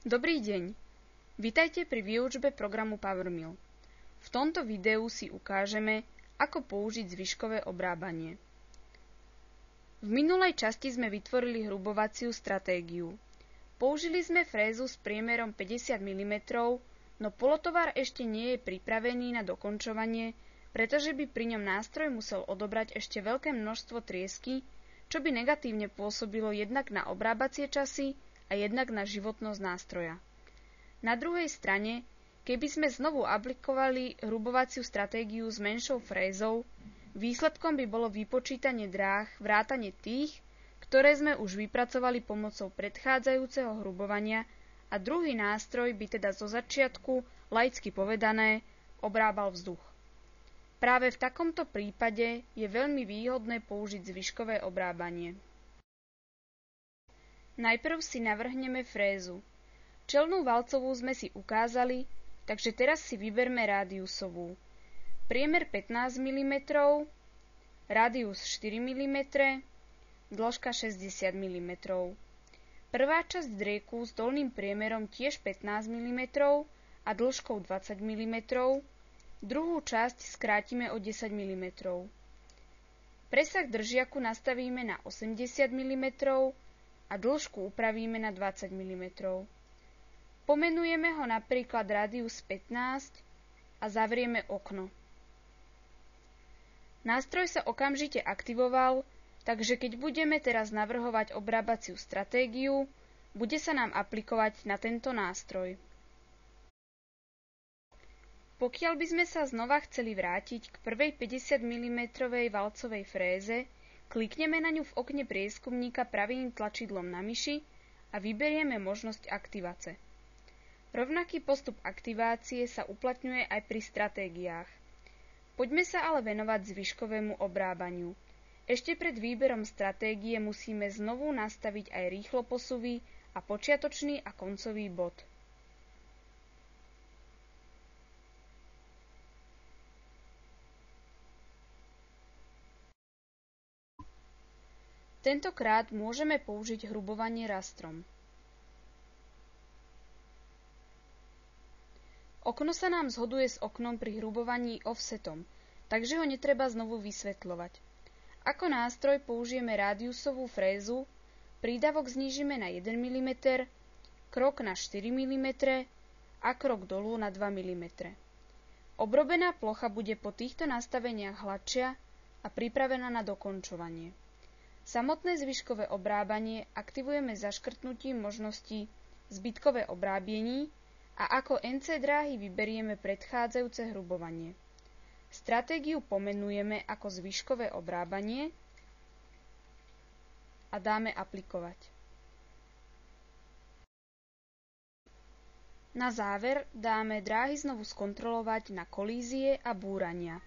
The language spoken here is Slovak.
Dobrý deň. Vitajte pri výučbe programu PowerMill. V tomto videu si ukážeme, ako použiť zvyškové obrábanie. V minulej časti sme vytvorili hrubovaciu stratégiu. Použili sme frézu s priemerom 50 mm, no polotovar ešte nie je pripravený na dokončovanie, pretože by pri ňom nástroj musel odobrať ešte veľké množstvo triesky, čo by negatívne pôsobilo jednak na obrábacie časy a jednak na životnosť nástroja. Na druhej strane, keby sme znovu aplikovali hrubovaciu stratégiu s menšou frézou, výsledkom by bolo vypočítanie dráh vrátane tých, ktoré sme už vypracovali pomocou predchádzajúceho hrubovania a druhý nástroj by teda zo začiatku, laicky povedané, obrábal vzduch. Práve v takomto prípade je veľmi výhodné použiť zvyškové obrábanie. Najprv si navrhneme frézu. Čelnú valcovú sme si ukázali, takže teraz si vyberme rádiusovú. Priemer 15 mm, rádius 4 mm, dĺžka 60 mm. Prvá časť drieku s dolným priemerom tiež 15 mm a dĺžkou 20 mm, druhú časť skrátime o 10 mm. Presah držiaku nastavíme na 80 mm a dĺžku upravíme na 20 mm. Pomenujeme ho napríklad rádius 15 a zavrieme okno. Nástroj sa okamžite aktivoval, takže keď budeme teraz navrhovať obrábaciu stratégiu, bude sa nám aplikovať na tento nástroj. Pokiaľ by sme sa znova chceli vrátiť k prvej 50 mm valcovej fréze, klikneme na ňu v okne prieskumníka pravým tlačidlom na myši a vyberieme možnosť aktivace. Rovnaký postup aktivácie sa uplatňuje aj pri stratégiách. Poďme sa ale venovať zvyškovému obrábaniu. Ešte pred výberom stratégie musíme znovu nastaviť aj rýchloposuvy a počiatočný a koncový bod. Tentokrát môžeme použiť hrubovanie rastrom. Okno sa nám zhoduje s oknom pri hrubovaní offsetom, takže ho netreba znovu vysvetľovať. Ako nástroj použijeme rádiusovú frézu, prídavok znížime na 1 mm, krok na 4 mm a krok dolu na 2 mm. Obrobená plocha bude po týchto nastaveniach hladšia a pripravená na dokončovanie. Samotné zvyškové obrábanie aktivujeme zaškrtnutím možností zbytkové obrábiení a ako NC dráhy vyberieme predchádzajúce hrubovanie. Stratégiu pomenujeme ako zvyškové obrábanie a dáme aplikovať. Na záver dáme dráhy znovu skontrolovať na kolízie a búrania.